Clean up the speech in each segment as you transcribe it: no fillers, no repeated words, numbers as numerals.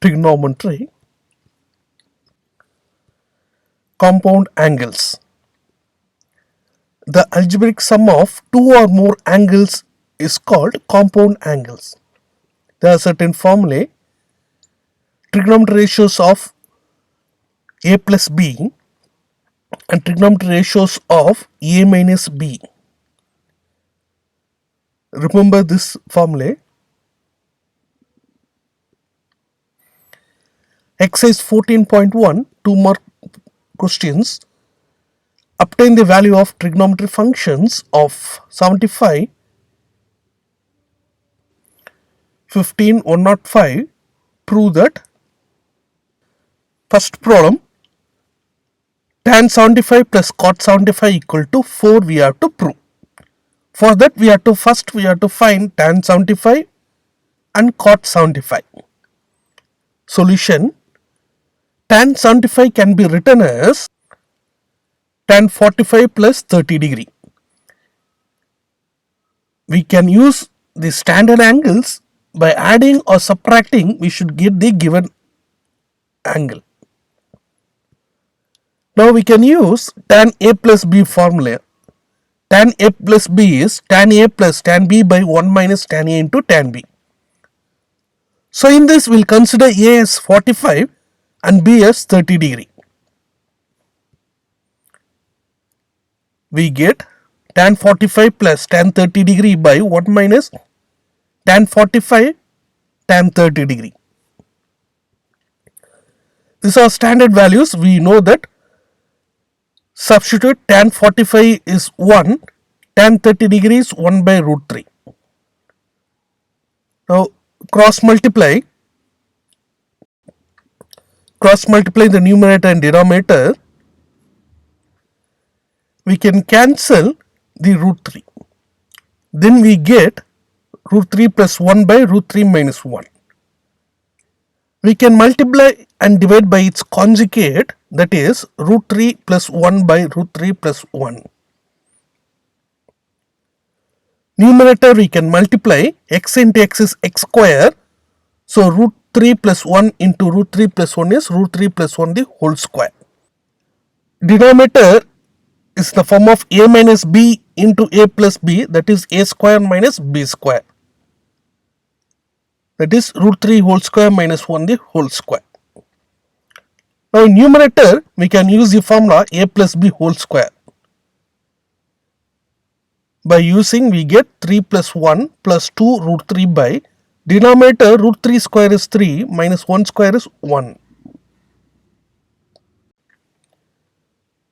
trigonometry, compound angles. The algebraic sum of two or more angles is called compound angles. There are certain formulae. Trigonometry ratios of a plus b and trigonometry ratios of a minus b. Remember this formulae. Exercise 14.1, 2 mark questions. Obtain the value of trigonometry functions of 75, 15, 105. Prove that. First problem, tan 75 plus cot 75 equal to 4 we have to prove. For that we have to find tan 75 and cot 75. Solution, tan 75 can be written as tan 45 plus 30 degree. We can use the standard angles. By adding or subtracting, we should get the given angle. Now we can use tan a plus b formula. Tan a plus b is tan a plus tan b by 1 minus tan a into tan b. So in this we will consider a as 45 and b as 30 degree. We get tan 45 plus tan 30 degree by 1 minus tan 45 tan 30 degree. These are standard values. We know that. Substitute tan 45 is 1, tan 30 degree is 1 by root 3. Now cross multiply the numerator and denominator. We can cancel the root 3. Then we get root 3 plus 1 by root 3 minus 1. We can multiply and divide by its conjugate, that is root 3 plus 1 by root 3 plus 1. Numerator we can multiply, x into x is x square. So root 3 plus 1 into root 3 plus 1 is root 3 plus 1 the whole square. Denominator is the form of a minus b into a plus b, that is a square minus b square. That is root 3 whole square minus 1 the whole square. Now in numerator we can use the formula a plus b whole square. By using we get 3 plus 1 plus 2 root 3 by denominator root 3 square is 3 minus 1 square is 1.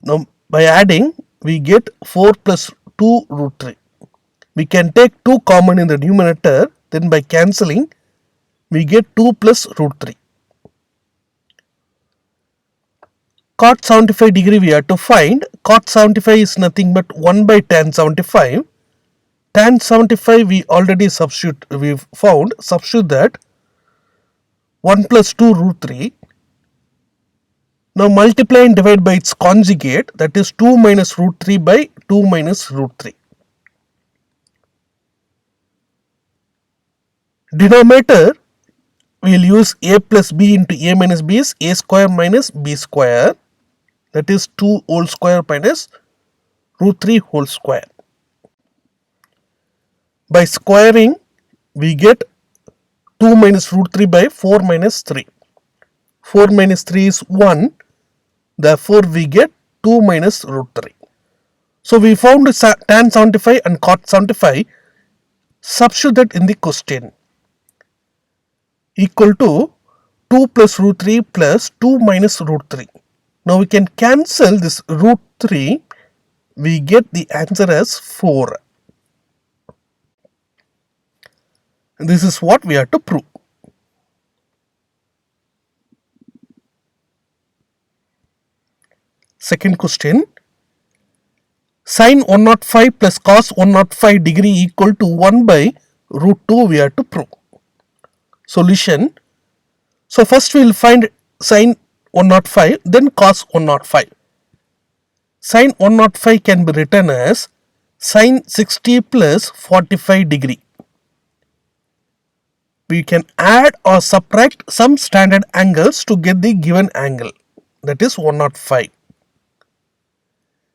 Now by adding we get 4 plus 2 root 3. We can take 2 common in the numerator, then by cancelling we get 2 plus root 3. Cot 75 degree we have to find. Cot 75 is nothing but 1 by tan 75. Tan 75 we already substitute that 1 plus 2 root 3. Now multiply and divide by its conjugate, that is 2 minus root 3 by 2 minus root 3. Denominator we will use a plus b into a minus b is a square minus b square, that is 2 whole square minus root 3 whole square. By squaring we get 2 minus root 3 by 4 minus 3. 4 minus 3 is 1, therefore we get 2 minus root 3. So we found tan 75 and cot 75. Substitute that in the question. Equal to 2 plus root 3 plus 2 minus root 3. Now we can cancel this root 3. We get the answer as 4. This is what we have to prove. Second question. Sin 105 plus cos 105 degree equal to 1 by root 2 we have to prove. Solution. So first we will find sin 105, then cos 105. Sin 105 can be written as sin 60 plus 45 degree. we can add or subtract some standard angles to get the given angle, that is 105.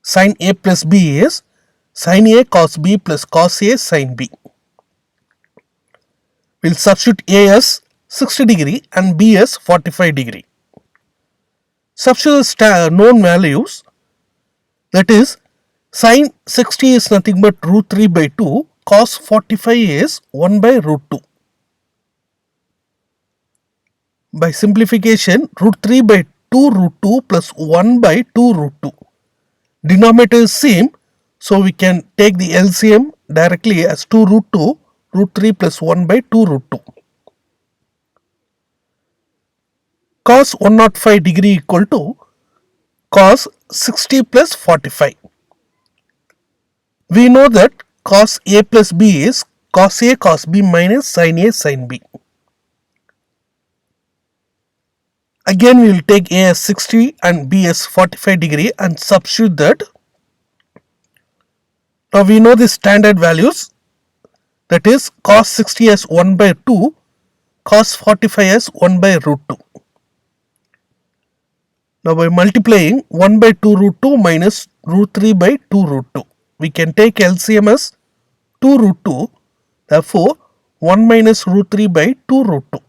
Sin A plus B is sin A cos B plus cos A sin B. We'll substitute A as 60 degree and B as 45 degree. Substitute the known values, that is sin 60 is nothing but root 3 by 2, cos 45 is 1 by root 2. By simplification, root 3 by 2 root 2 plus 1 by 2 root 2. Denominator is same, so we can take the LCM directly as 2 root 2, root 3 plus 1 by 2 root 2. Cos 105 degree equal to cos 60 plus 45. We know that cos A plus B is cos A cos B minus sin A sin B. Again we will take A as 60 and B as 45 degree and substitute that. Now we know the standard values, that is cos 60 as 1 by 2, cos 45 as 1 by root 2. Now by multiplying 1 by 2 root 2 minus root 3 by 2 root 2, we can take LCM as 2 root 2, therefore 1 minus root 3 by 2 root 2.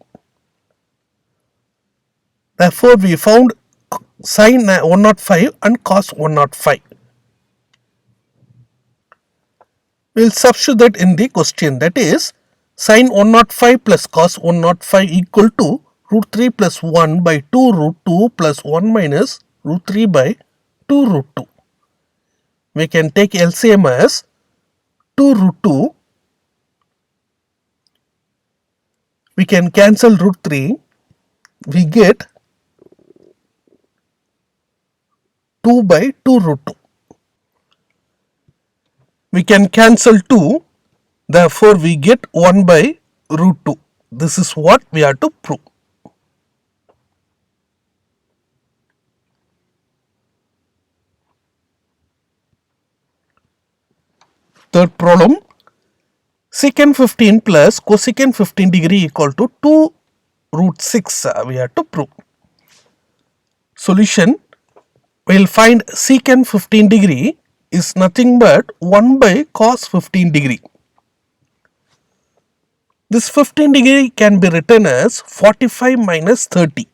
Therefore we found sin 105 and cos 105. We will substitute that in the question, that is sin 105 plus cos 105 equal to root 3 plus 1 by 2 root 2 plus 1 minus root 3 by 2 root 2. We can take LCM as 2 root 2. We can cancel root 3. We get 2 by 2 root 2. We can cancel 2. Therefore, we get 1 by root 2. This is what we have to prove. Third problem, secant 15 plus cosecant 15 degree equal to 2 root 6 we have to prove. Solution, we will find secant 15 degree is nothing but 1 by cos 15 degree. This 15 degree can be written as 45 minus 30,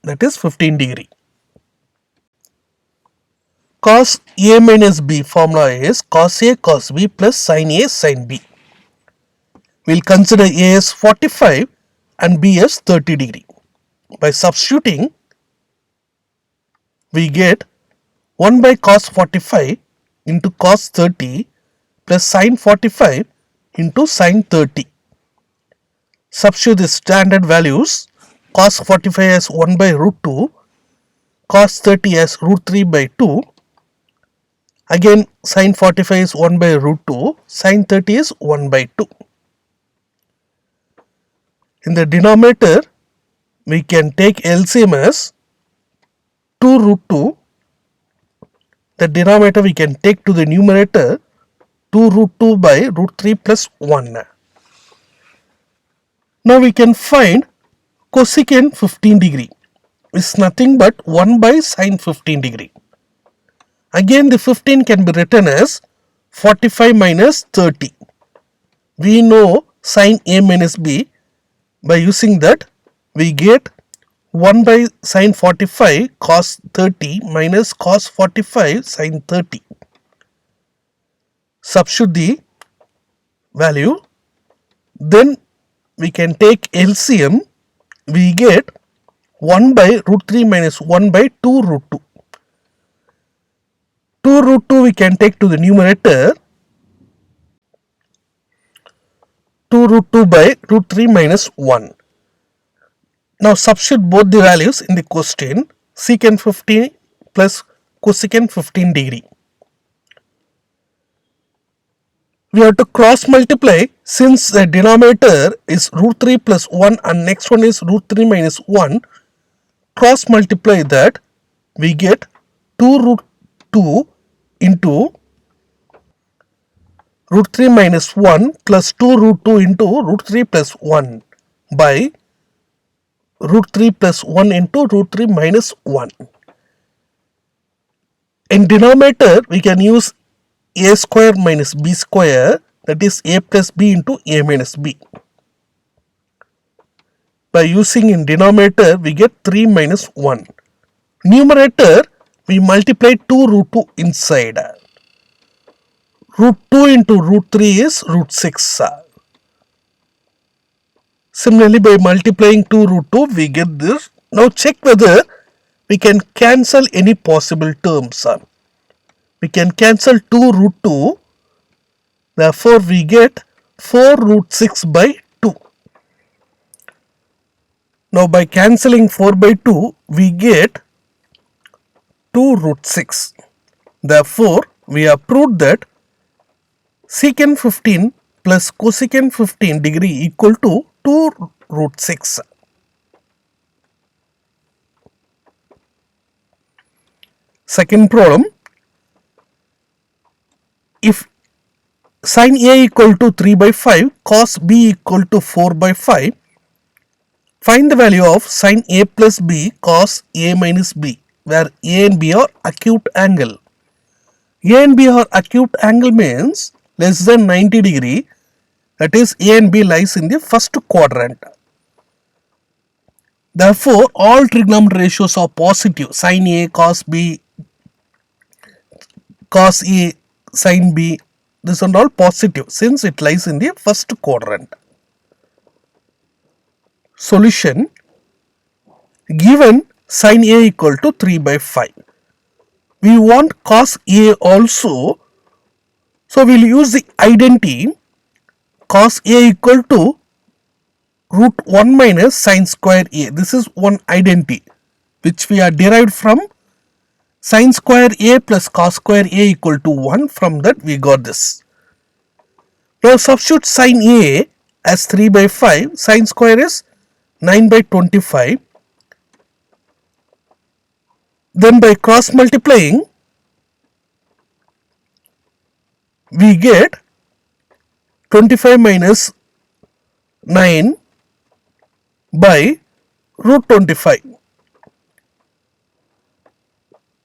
that is 15 degree. Cos A minus B formula is cos A cos B plus sin A sin B. We will consider A as 45 and B as 30 degree. By substituting, we get 1 by cos 45 into cos 30 plus sin 45 into sin 30. Substitute the standard values, cos 45 as 1 by root 2, cos 30 as root 3 by 2. Again sin 45 is 1 by root 2, sin 30 is 1 by 2. In the denominator, we can take LCM as 2 root 2. The denominator we can take to the numerator 2 root 2 by root 3 plus 1. Now we can find cosecant 15 degree is nothing but 1 by sin 15 degree. Again the 15 can be written as 45 minus 30. We know sin A minus B. By using that, we get 1 by sin 45 cos 30 minus cos 45 sin 30. Substitute the value. Then we can take LCM. We get 1 by root 3 minus 1 by 2 root 2. 2 root 2 we can take to the numerator. 2 root 2 by root 3 minus 1. Now substitute both the values in the question, secant 15 plus cosecant 15 degree. We have to cross multiply since the denominator is root 3 plus 1 and next one is root 3 minus 1. Cross multiply that, we get 2 root 2 into root 3 minus 1 plus 2 root 2 into root 3 plus 1. by root 3 plus 1 into root 3 minus 1. In denominator, we can use a square minus b square, that is a plus b into a minus b. By using in denominator, we get 3 minus 1. Numerator, we multiply 2 root 2 inside. Root 2 into root 3 is root 6. Similarly, by multiplying 2 root 2, we get this. Now check whether we can cancel any possible terms. We can cancel 2 root 2. Therefore, we get 4 root 6 by 2. Now, by cancelling 4 by 2, we get 2 root 6. Therefore, we have proved that secant 15 plus cosecant 15 degree equal to 2 root 6. Second problem, if sin A equal to 3 by 5, cos B equal to 4 by 5, find the value of sin A plus B cos A minus B, where A and B are acute angle. A and B are acute angle means less than 90 degree, that is A and B lies in the first quadrant. Therefore, all trigonometric ratios are positive. Sin A, cos B, cos A, sin B, this are all positive since it lies in the first quadrant. Solution, given sin A equal to 3 by 5. We want cos A also, so we will use the identity cos A equal to root 1 minus sin square A. This is one identity which we are derived from sin square A plus cos square A equal to 1. From that we got this. Now substitute sin A as 3 by 5, sin square is 9 by 25. Then by cross multiplying, we get 25 minus 9 by root 25.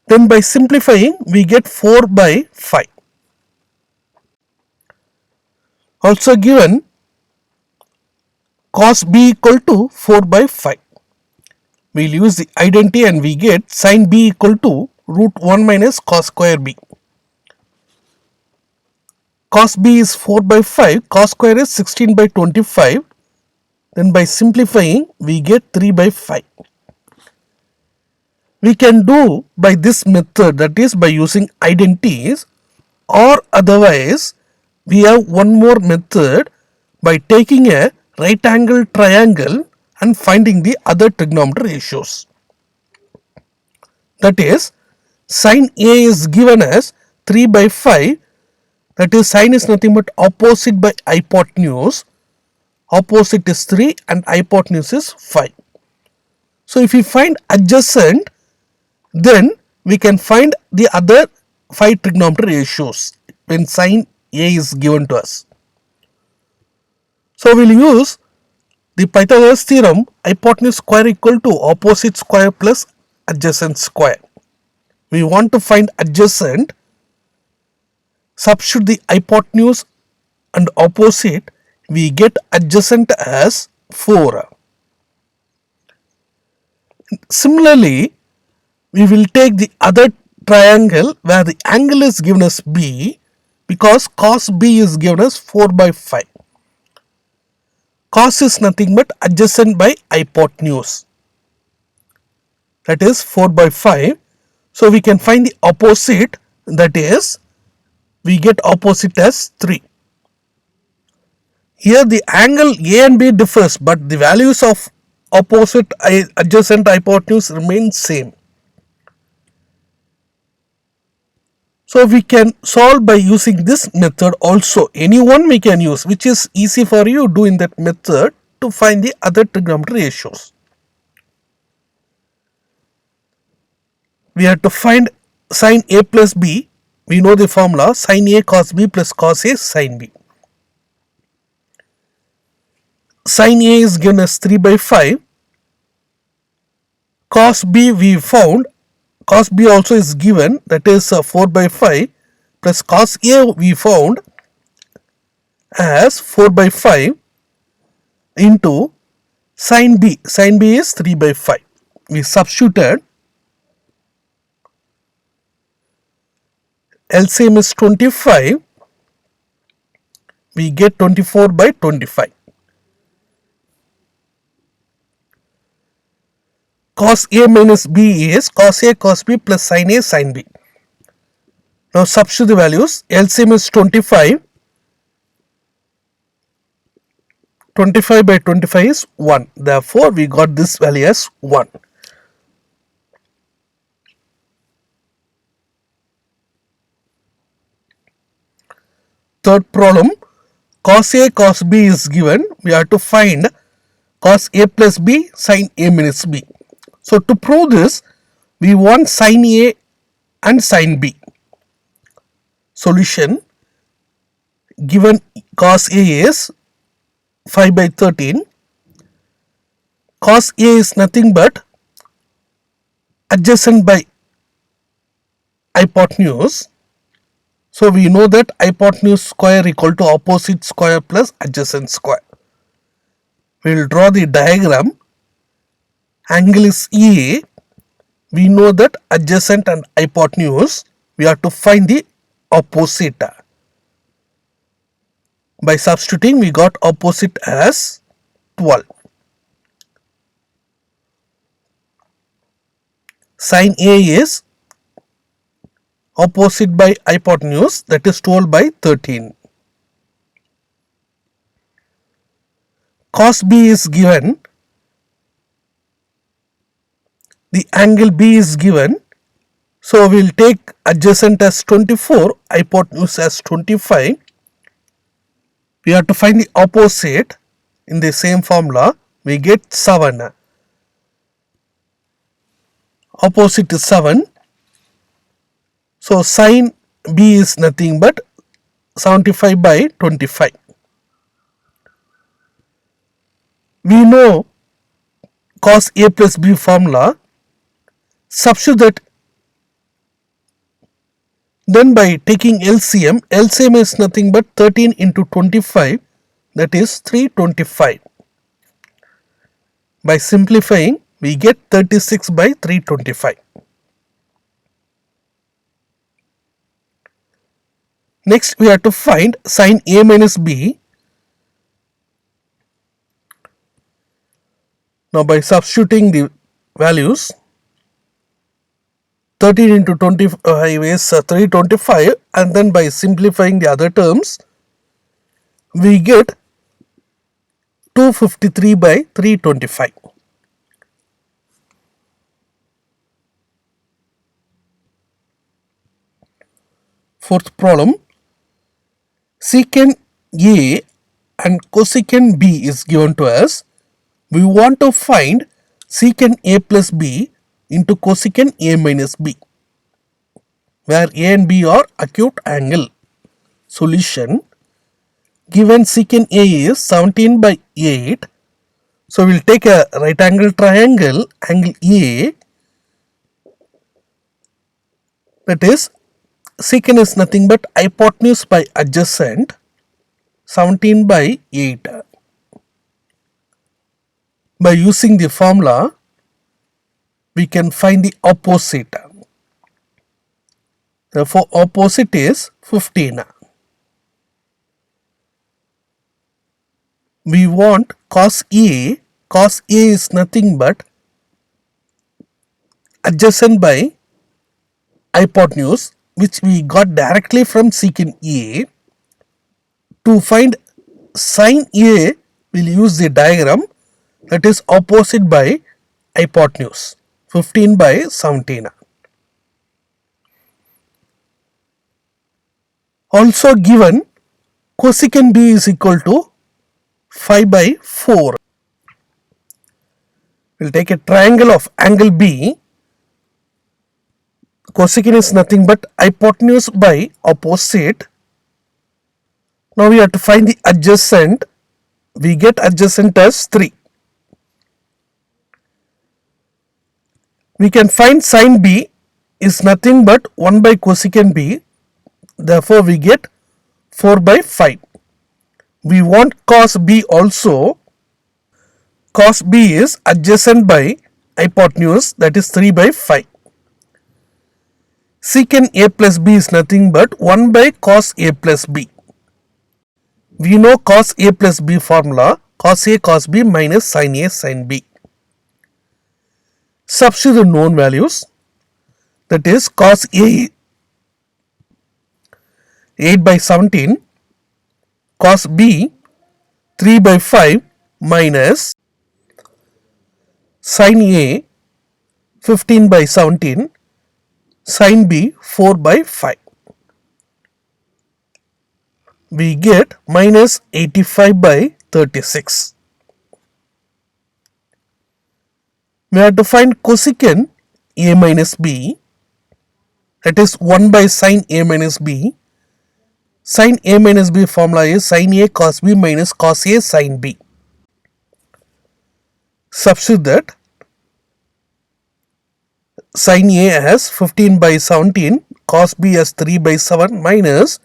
Then by simplifying, we get 4 by 5. Also given cos B equal to 4 by 5. We will use the identity and we get sin B equal to root 1 minus cos square B. Cos B is 4 by 5, cos square is 16 by 25. Then by simplifying, we get 3 by 5. We can do by this method, that is by using identities, or otherwise we have one more method by taking a right angle triangle and finding the other trigonometric ratios. That is, sin A is given as 3 by 5, that is sin is nothing but opposite by hypotenuse. Opposite is 3 and hypotenuse is 5. So if we find adjacent, then we can find the other 5 trigonometric ratios when sin A is given to us. So we will use the Pythagoras theorem, hypotenuse square equal to opposite square plus adjacent square. We want to find adjacent, substitute the hypotenuse and opposite, we get adjacent as 4. Similarly, we will take the other triangle where the angle is given as B, because cos B is given as 4 by 5. Cos is nothing but adjacent by hypotenuse, that is 4 by 5. So we can find the opposite, that is we get opposite as 3. Here the angle A and B differs, but the values of opposite adjacent hypotenuse remain same. So we can solve by using this method also. Any one we can use, which is easy for you, do in that method to find the other trigonometric ratios. We have to find sin A plus B. We know the formula, sin A cos B plus cos A sin B. Sin A is given as 3 by 5. Cos B we found. Cos B also is given, that is 4 by 5, plus cos A we found as 4 by 5 into sin B. Sin B is 3 by 5. We substituted. LCM is 25. We get 24 by 25. Cos A minus B is cos A cos B plus sin A sin B. Now substitute the values. LCM is 25. 25 by 25 is 1. Therefore, we got this value as 1. Third problem, cos A cos B is given. We have to find cos A plus B sin A minus B. So to prove this, we want sin A and sin B. Solution, given cos A is 5 by 13. Cos A is nothing but adjacent by hypotenuse. So we know that hypotenuse square equal to opposite square plus adjacent square. We will draw the diagram. Angle is A. We know that adjacent and hypotenuse. We have to find the opposite. By substituting, we got opposite as 12. Sin A is opposite by hypotenuse, that is 12 by 13. Cos B is given. The angle B is given. So we will take adjacent as 24, hypotenuse as 25. We have to find the opposite. In the same formula, we get 7. Opposite is 7. So sin B is nothing but 75 by 25. We know cos A plus B formula. Substitute that. Then by taking LCM, LCM is nothing but 13 into 25, that is 325. By simplifying, we get 36 by 325. Next, we have to find sin A minus B. Now by substituting the values, 13 into 25 is 325, and then by simplifying the other terms, we get 253 by 325. Fourth problem, secant A and cosecant B is given to us. We want to find secant A plus B into cosecant A minus B, where A and B are acute angle. Solution, given secant A is 17 by 8. So we will take a right angle triangle, angle A, that is secant is nothing but hypotenuse by adjacent, 17 by 8. By using the formula, we can find the opposite. Therefore, opposite is 15. We want cos A. Cos A is nothing but adjacent by hypotenuse, which we got directly from secant A. To find sin A, we will use the diagram, that is opposite by hypotenuse, 15 by 17. Also given cosecant B is equal to 5 by 4. We will take a triangle of angle B. Cosecant is nothing but hypotenuse by opposite. Now we have to find the adjacent. we get adjacent as 3. We can find sin b is nothing but 1 by cosecant b. Therefore, we get 4 by 5. We want cos b also. Cos b is adjacent by hypotenuse, that is 3 by 5. Secant a plus b is nothing but 1 by cos a plus b. We know cos a plus b formula, cos a cos b minus sin a sin b. Substitute the known values, that is cos a 8 by 17, cos b 3 by 5 minus sin a 15 by 17, sin b 4 by 5. We get minus 85 by 36. We have to find cosecant a minus b, that is 1 by sin a minus b. Sin a minus b formula is sin a cos b minus cos a sin b. Substitute that. Sin a as 15 by 17, cos b as 3 by 7 minus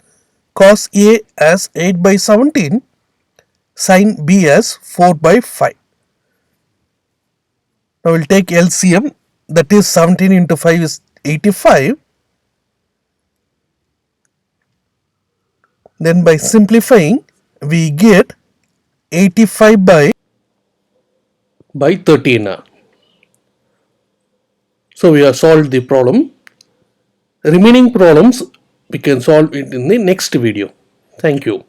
cos a as 8 by 17, sin b as 4 by 5. Now we will take LCM, that is 17 into 5 is 85. Then by simplifying we get 85 by 13. So we have solved the problem. Remaining problems we can solve it in the next video. Thank you.